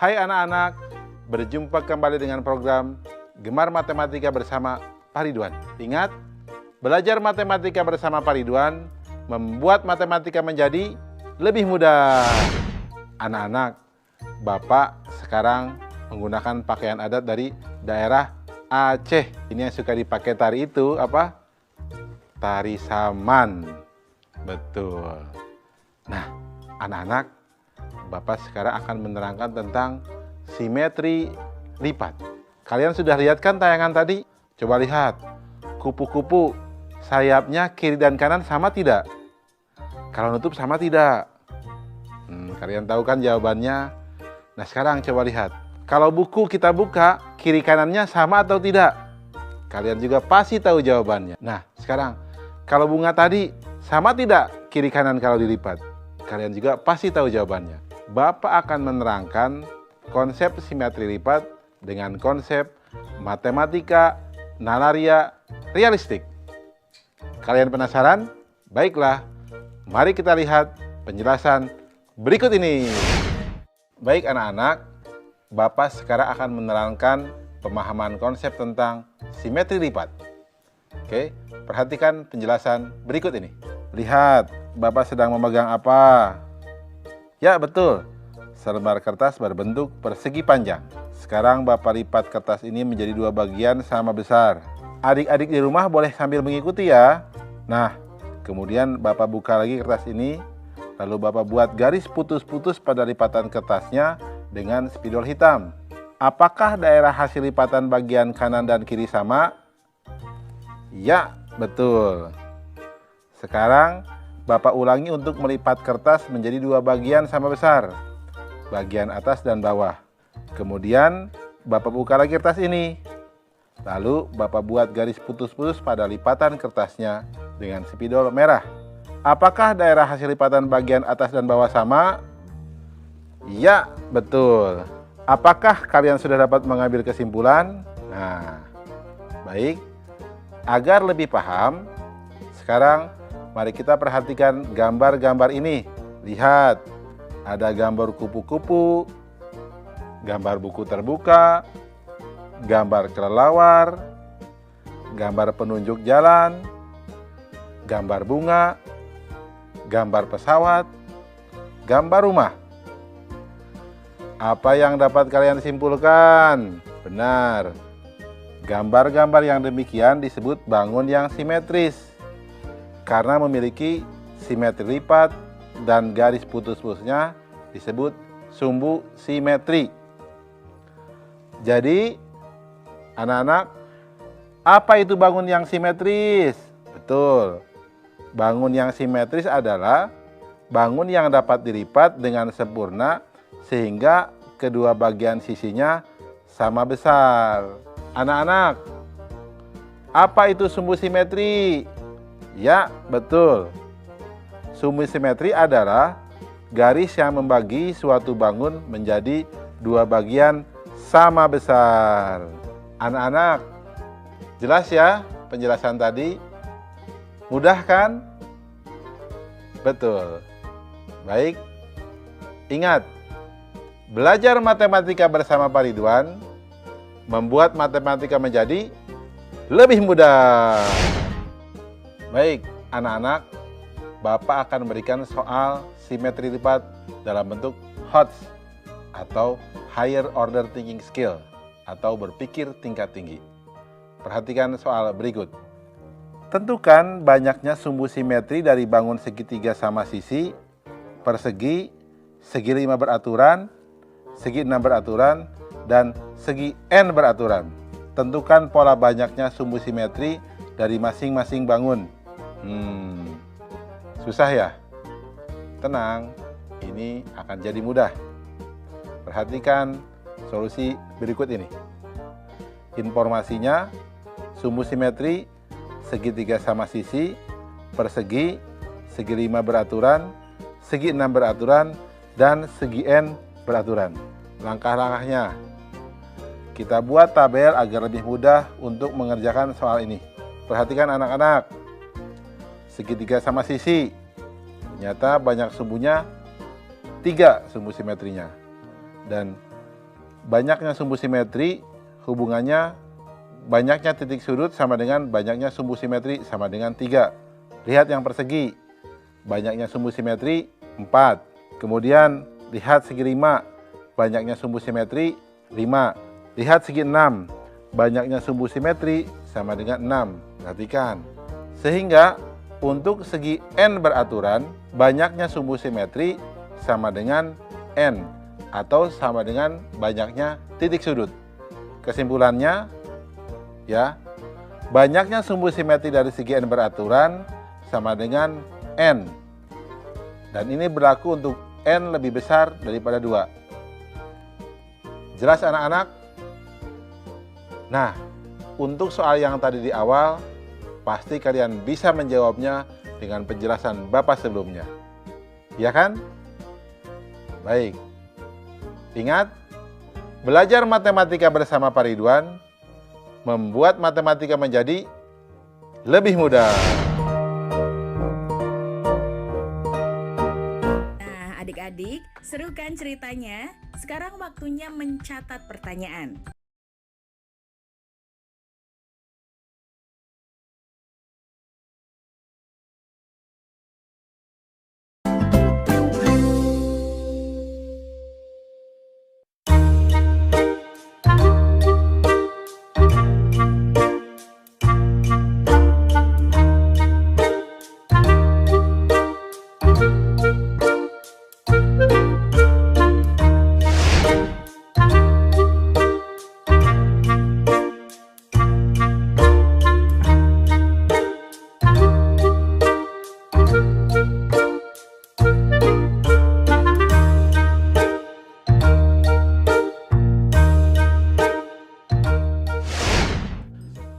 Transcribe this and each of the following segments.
Hai anak-anak, berjumpa kembali dengan program Gemar Matematika bersama Pak Ridwan. Ingat, belajar matematika bersama Pak Ridwan membuat matematika menjadi lebih mudah. Anak-anak, Bapak sekarang menggunakan pakaian adat dari daerah Aceh. Ini yang suka dipakai tari itu apa? Tari saman. Betul. Nah, anak-anak, Bapak sekarang akan menerangkan tentang simetri lipat. Kalian sudah lihat kan tayangan tadi? Coba lihat. Kupu-kupu sayapnya kiri dan kanan sama tidak? Kalau nutup sama tidak? Kalian tahu kan jawabannya? Nah, sekarang coba lihat. Kalau buku kita buka, kiri kanannya sama atau tidak? Kalian juga pasti tahu jawabannya. Nah, sekarang kalau bunga tadi sama tidak kiri kanan kalau dilipat? Kalian juga pasti tahu jawabannya. Bapak akan menerangkan konsep simetri lipat dengan konsep matematika nalaria realistik. Kalian penasaran? Baiklah, mari kita lihat penjelasan berikut ini. Baik anak-anak, Bapak sekarang akan menerangkan pemahaman konsep tentang simetri lipat. Oke, perhatikan penjelasan berikut ini. Lihat, Bapak sedang memegang apa? Ya, betul. Selembar kertas berbentuk persegi panjang. Sekarang Bapak lipat kertas ini menjadi dua bagian sama besar. Adik-adik di rumah boleh sambil mengikuti ya. Nah, kemudian Bapak buka lagi kertas ini. Lalu Bapak buat garis putus-putus pada lipatan kertasnya dengan spidol hitam. Apakah daerah hasil lipatan bagian kanan dan kiri sama? Ya, betul. Sekarang Bapak ulangi untuk melipat kertas menjadi dua bagian sama besar, bagian atas dan bawah. Kemudian Bapak buka lagi kertas ini. Lalu Bapak buat garis putus-putus pada lipatan kertasnya dengan spidol merah. Apakah daerah hasil lipatan bagian atas dan bawah sama? Ya, betul. Apakah kalian sudah dapat mengambil kesimpulan? Nah, baik. Agar lebih paham, sekarang mari kita perhatikan gambar-gambar ini. Lihat, ada gambar kupu-kupu, gambar buku terbuka, gambar kelelawar, gambar penunjuk jalan, gambar bunga, gambar pesawat, gambar rumah. Apa yang dapat kalian simpulkan? Benar, gambar-gambar yang demikian disebut bangun yang simetris karena memiliki simetri lipat dan garis putus-putusnya disebut sumbu simetri. Jadi, anak-anak, apa itu bangun yang simetris? Betul. Bangun yang simetris adalah bangun yang dapat dilipat dengan sempurna sehingga kedua bagian sisinya sama besar. Anak-anak, apa itu sumbu simetri? Ya, betul. Sumbu simetri adalah garis yang membagi suatu bangun menjadi dua bagian sama besar. Anak-anak, jelas ya penjelasan tadi? Mudah kan? Betul. Baik. Ingat, belajar matematika bersama Pak Ridwan membuat matematika menjadi lebih mudah. Baik, anak-anak, Bapak akan memberikan soal simetri lipat dalam bentuk HOTS atau Higher Order Thinking Skill atau berpikir tingkat tinggi. Perhatikan soal berikut. Tentukan banyaknya sumbu simetri dari bangun segitiga sama sisi, persegi, segi 5 beraturan, segi 6 beraturan, dan segi n beraturan. Tentukan pola banyaknya sumbu simetri dari masing-masing bangun. Susah ya? Tenang, ini akan jadi mudah. Perhatikan solusi berikut ini. Informasinya, sumbu simetri, segitiga sama sisi, persegi, segi 5 beraturan, segi 6 beraturan, dan segi n beraturan. Langkah-langkahnya, kita buat tabel agar lebih mudah untuk mengerjakan soal ini. Perhatikan anak-anak, segitiga sama sisi, ternyata banyak sumbunya 3 sumbu simetrinya. Dan banyaknya sumbu simetri hubungannya banyaknya titik sudut sama dengan banyaknya sumbu simetri sama dengan 3. Lihat yang persegi. Banyaknya sumbu simetri 4. Kemudian lihat segi 5. Banyaknya sumbu simetri 5. Lihat segi 6. Banyaknya sumbu simetri sama dengan 6. Perhatikan. Sehingga untuk segi n beraturan, banyaknya sumbu simetri sama dengan n atau sama dengan banyaknya titik sudut. Kesimpulannya, ya, banyaknya sumbu simetri dari segi n beraturan sama dengan n. Dan ini berlaku untuk n lebih besar daripada 2. Jelas anak-anak? Nah, untuk soal yang tadi di awal, pasti kalian bisa menjawabnya dengan penjelasan Bapak sebelumnya. Ya kan? Baik. Ingat, belajar matematika bersama Pak Ridwan membuat matematika menjadi lebih mudah. Nah, adik-adik, seru kan ceritanya? Sekarang waktunya mencatat pertanyaan.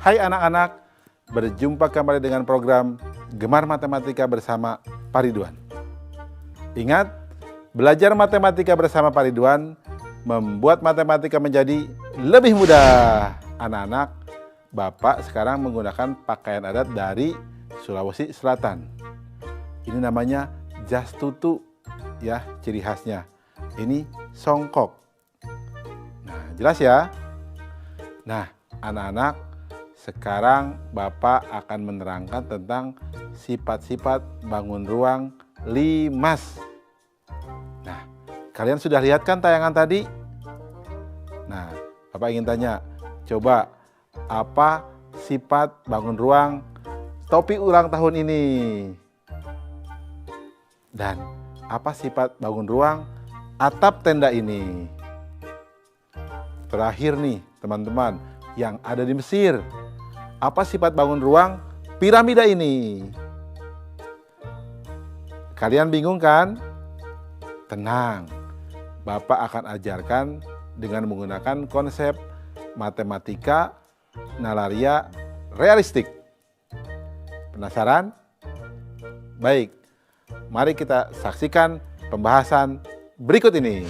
Hai anak-anak, berjumpa kembali dengan program Gemar Matematika bersama Pak Ridwan. Ingat, belajar matematika bersama Pak Ridwan membuat matematika menjadi lebih mudah. Anak-anak, Bapak sekarang menggunakan pakaian adat dari Sulawesi Selatan. Ini namanya jas tutu, ya, ciri khasnya. Ini songkok. Nah, jelas ya? Nah, anak-anak, sekarang Bapak akan menerangkan tentang sifat-sifat bangun ruang limas. Nah, kalian sudah lihat kan tayangan tadi? Nah, Bapak ingin tanya, coba apa sifat bangun ruang topi ulang tahun ini? Dan apa sifat bangun ruang atap tenda ini? Terakhir nih, teman-teman, yang ada di Mesir. Apa sifat bangun ruang piramida ini? Kalian bingung kan? Tenang, Bapak akan ajarkan dengan menggunakan konsep matematika nalaria realistik. Penasaran? Baik, mari kita saksikan pembahasan berikut ini.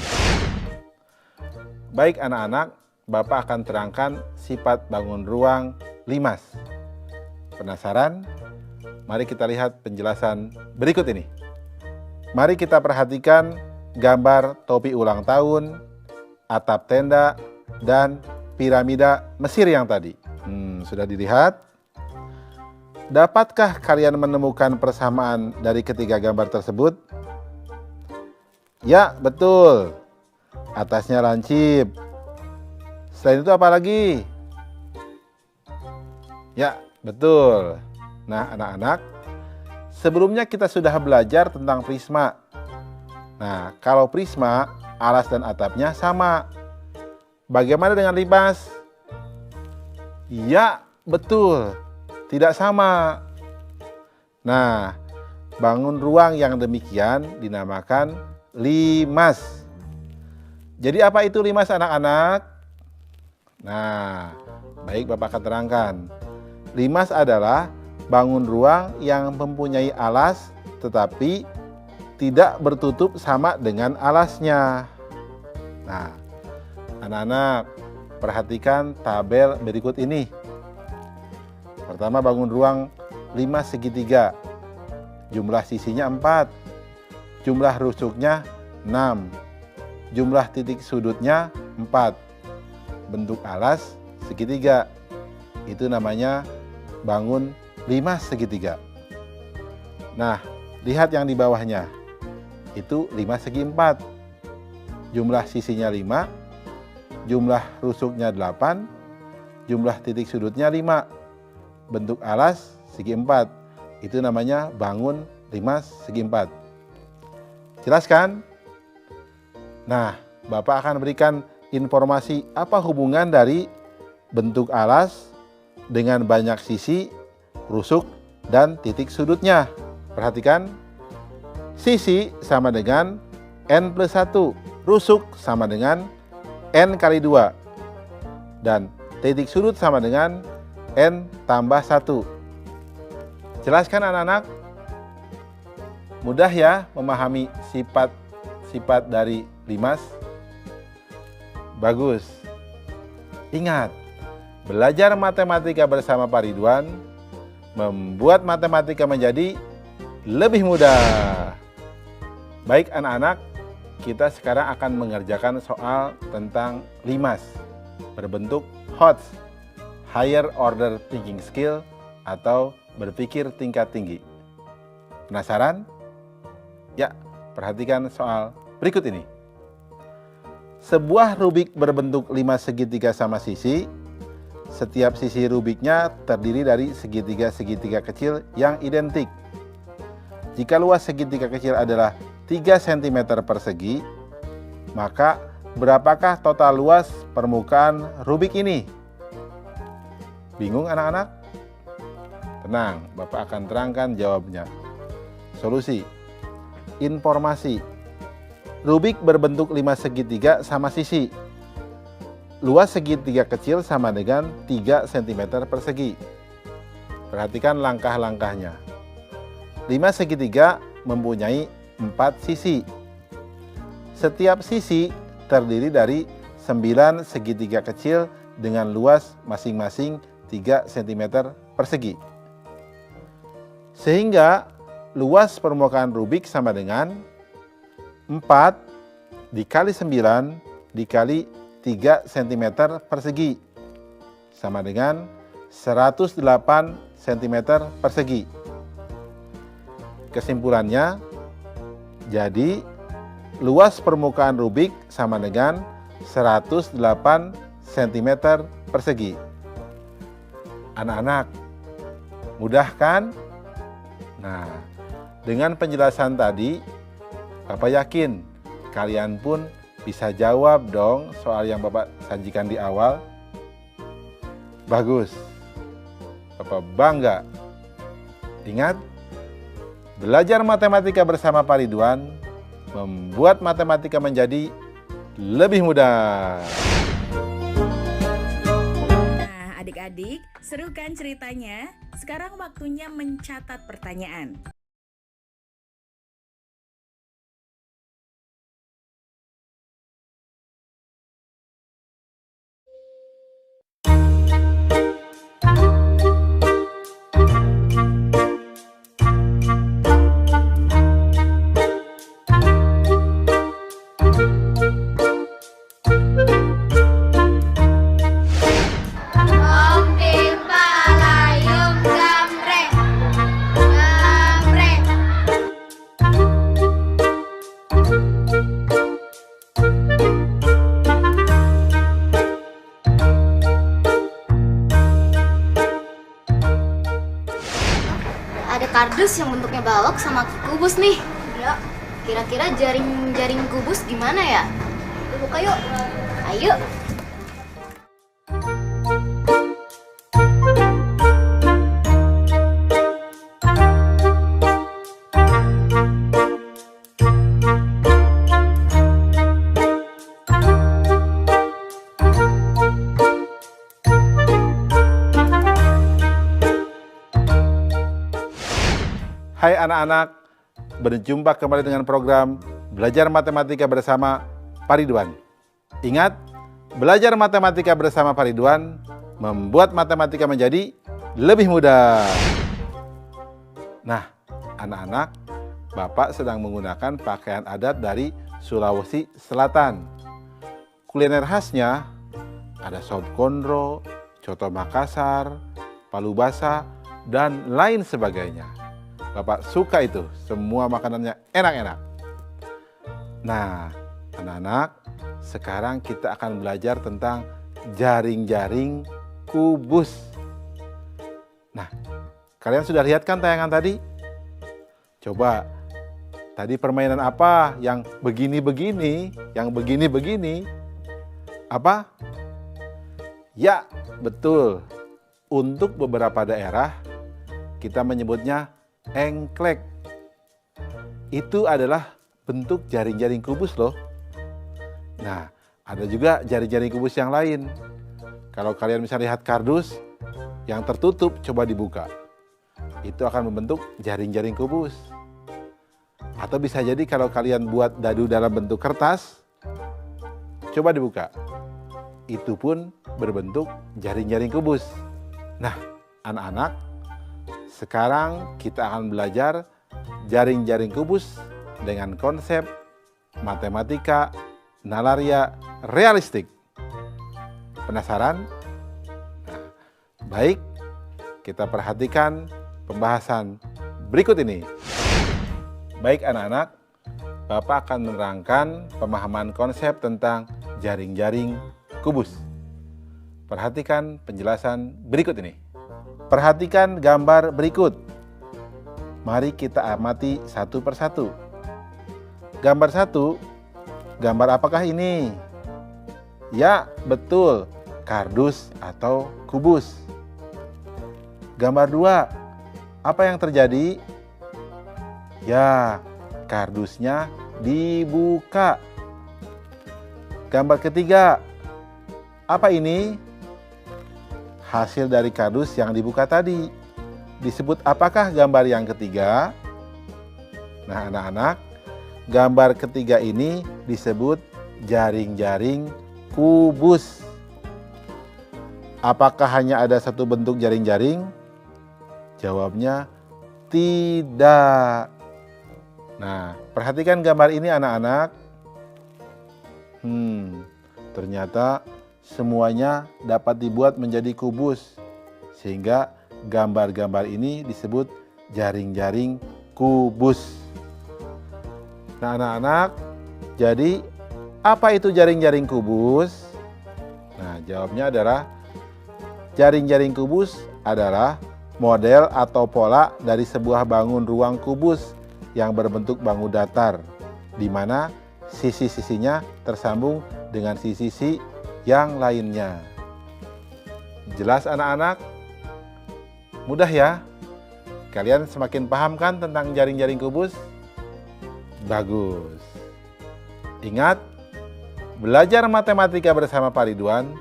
Baik anak-anak, Bapak akan terangkan sifat bangun ruang limas. Penasaran? Mari kita lihat penjelasan berikut ini. Mari kita perhatikan gambar topi ulang tahun, atap tenda, dan piramida Mesir yang tadi. Sudah dilihat? Dapatkah kalian menemukan persamaan dari ketiga gambar tersebut? Ya, betul. Atasnya lancip. Selain itu apa lagi? Ya, betul. Nah, anak-anak, sebelumnya kita sudah belajar tentang prisma. Nah, kalau prisma, alas dan atapnya sama. Bagaimana dengan limas? Ya, betul. Tidak sama. Nah, bangun ruang yang demikian dinamakan limas. Jadi apa itu limas anak-anak? Nah, baik Bapak akan terangkan. Limas adalah bangun ruang yang mempunyai alas tetapi tidak bertutup sama dengan alasnya. Nah, anak-anak, perhatikan tabel berikut ini. Pertama, bangun ruang limas segitiga. Jumlah sisinya 4. Jumlah rusuknya 6. Jumlah titik sudutnya 4. Bentuk alas segitiga. Itu namanya bangun 5 segitiga. Nah, lihat yang di bawahnya. Itu 5 segi 4. Jumlah sisinya 5, jumlah rusuknya 8, jumlah titik sudutnya 5. Bentuk alas segi 4. Itu namanya bangun 5 segi 4. Jelas kan? Nah, Bapak akan berikan informasi apa hubungan dari bentuk alas dengan banyak sisi, rusuk, dan titik sudutnya. Perhatikan, sisi sama dengan N plus 1, rusuk sama dengan N kali 2, dan titik sudut sama dengan N tambah 1. Jelaskan anak-anak? Mudah ya memahami sifat-sifat dari limas? Bagus. Ingat, belajar matematika bersama Pak Ridwan membuat matematika menjadi lebih mudah. Baik anak-anak, kita sekarang akan mengerjakan soal tentang limas berbentuk HOTS, Higher Order Thinking Skill, atau berpikir tingkat tinggi. Penasaran? Ya, perhatikan soal berikut ini. Sebuah rubik berbentuk 5 segitiga sama sisi. Setiap sisi rubiknya terdiri dari segitiga-segitiga kecil yang identik. Jika luas segitiga kecil adalah 3 cm persegi, maka berapakah total luas permukaan rubik ini? Bingung anak-anak? Tenang, Bapak akan terangkan jawabnya. Solusi. Informasi. Rubik berbentuk 5 segitiga sama sisi. Luas segitiga kecil sama dengan 3 cm persegi. Perhatikan langkah-langkahnya. 5 segitiga mempunyai 4 sisi. Setiap sisi terdiri dari 9 segitiga kecil dengan luas masing-masing 3 cm persegi. Sehingga luas permukaan rubik sama dengan 4 dikali 9 dikali 3 cm persegi sama dengan 108 cm persegi. Kesimpulannya, jadi luas permukaan rubik sama dengan 108 cm persegi. Anak-anak, mudah kan? Nah, dengan penjelasan tadi, Bapak yakin kalian pun bisa jawab dong soal yang Bapak sajikan di awal. Bagus. Bapak bangga. Ingat, belajar matematika bersama Pak Ridwan membuat matematika menjadi lebih mudah. Nah, adik-adik, seru kan ceritanya? Sekarang waktunya mencatat pertanyaan. Ada kardus yang bentuknya balok sama kubus nih. Ya. Kira-kira jaring kubus gimana ya? Buka yuk. Ayo. Hai anak-anak, berjumpa kembali dengan program Belajar Matematika bersama Pak Ridwan. Ingat, belajar matematika bersama Pak Ridwan membuat matematika menjadi lebih mudah. Nah, anak-anak, Bapak sedang menggunakan pakaian adat dari Sulawesi Selatan. kuliner khasnya ada sop kondro, coto Makassar, palu basah, dan lain sebagainya. Bapak suka itu, semua makanannya enak-enak. Nah, anak-anak, sekarang kita akan belajar tentang jaring-jaring kubus. Nah, kalian sudah lihat kan tayangan tadi? Coba, tadi permainan apa yang begini-begini, yang begini-begini? Apa? Ya, betul. Untuk beberapa daerah, kita menyebutnya engklek. Itu adalah bentuk jaring-jaring kubus loh. Nah, ada juga jaring-jaring kubus yang lain. Kalau kalian bisa lihat kardus yang tertutup, coba dibuka. Itu akan membentuk jaring-jaring kubus. Atau bisa jadi kalau kalian buat dadu dalam bentuk kertas, coba dibuka. Itu pun berbentuk jaring-jaring kubus. Nah, anak-anak, sekarang kita akan belajar jaring-jaring kubus dengan konsep matematika nalaria realistik. Penasaran? Nah, baik, kita perhatikan pembahasan berikut ini. Baik anak-anak, Bapak akan menerangkan pemahaman konsep tentang jaring-jaring kubus. Perhatikan penjelasan berikut ini. Perhatikan gambar berikut. Mari kita amati satu persatu. Gambar 1, gambar apakah ini? Ya, betul, kardus atau kubus. Gambar 2, apa yang terjadi? Ya, kardusnya dibuka. Gambar ketiga, apa ini? Hasil dari kardus yang dibuka tadi. Disebut apakah gambar yang ketiga? Nah, anak-anak, gambar ketiga ini disebut jaring-jaring kubus. Apakah hanya ada satu bentuk jaring-jaring? Jawabnya tidak. Nah, perhatikan gambar ini anak-anak. Ternyata semuanya dapat dibuat menjadi kubus, sehingga gambar-gambar ini disebut jaring-jaring kubus. Nah anak-anak, jadi apa itu jaring-jaring kubus? Nah, jawabnya adalah jaring-jaring kubus adalah model atau pola dari sebuah bangun ruang kubus yang berbentuk bangun datar, di mana sisi-sisinya tersambung dengan sisi-sisi yang lainnya. Jelas anak-anak? Mudah ya? Kalian semakin paham kan tentang jaring-jaring kubus? Bagus. Ingat, belajar matematika bersama Pak Ridwan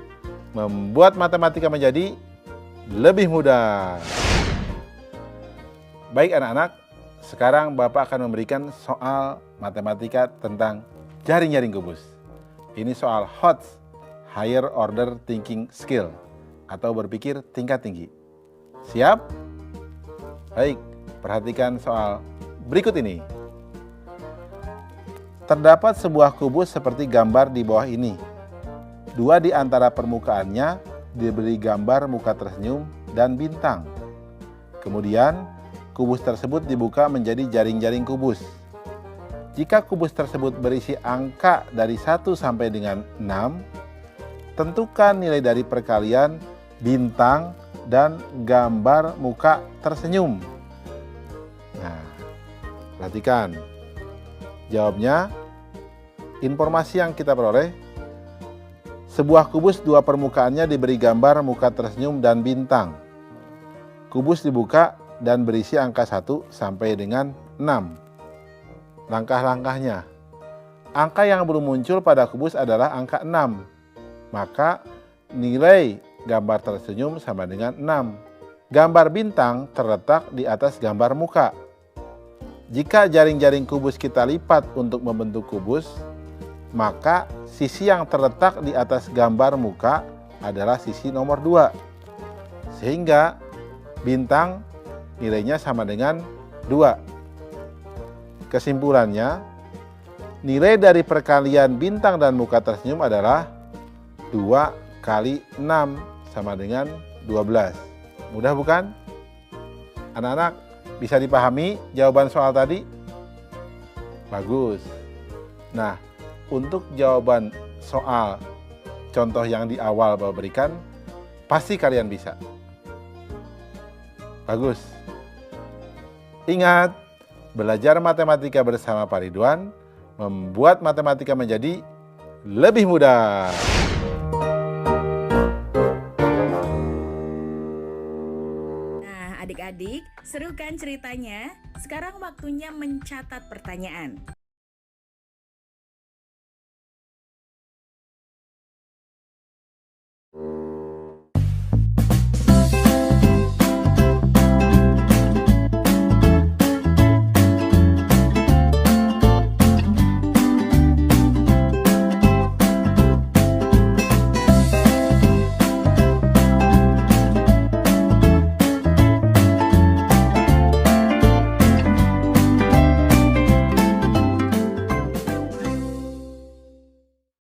membuat matematika menjadi lebih mudah. Baik anak-anak, sekarang Bapak akan memberikan soal matematika tentang jaring-jaring kubus. Ini soal HOTS, Higher Order Thinking Skill, atau berpikir tingkat tinggi. Siap? Baik, perhatikan soal berikut ini. Terdapat sebuah kubus seperti gambar di bawah ini. Dua di antara permukaannya diberi gambar muka tersenyum dan bintang. Kemudian, kubus tersebut dibuka menjadi jaring-jaring kubus. Jika kubus tersebut berisi angka dari 1 sampai dengan 6, tentukan nilai dari perkalian bintang dan gambar muka tersenyum. Nah, perhatikan. Jawabnya, informasi yang kita peroleh, sebuah kubus dua permukaannya diberi gambar muka tersenyum dan bintang. Kubus dibuka dan berisi angka 1 sampai dengan 6. Langkah-langkahnya. Angka yang belum muncul pada kubus adalah angka 6. Maka nilai gambar tersenyum sama dengan 6. Gambar bintang terletak di atas gambar muka. Jika jaring-jaring kubus kita lipat untuk membentuk kubus, maka sisi yang terletak di atas gambar muka adalah sisi nomor 2. Sehingga bintang nilainya sama dengan 2. Kesimpulannya, nilai dari perkalian bintang dan muka tersenyum adalah 2 kali 6 sama dengan 12. Mudah bukan? Anak-anak bisa dipahami jawaban soal tadi? Bagus. Nah, untuk jawaban soal contoh yang di awal Bapak berikan, pasti kalian bisa. Bagus. Ingat, belajar matematika bersama Pak Ridwan membuat matematika menjadi lebih mudah. Nah, adik-adik, seru kan ceritanya? Sekarang waktunya mencatat pertanyaan.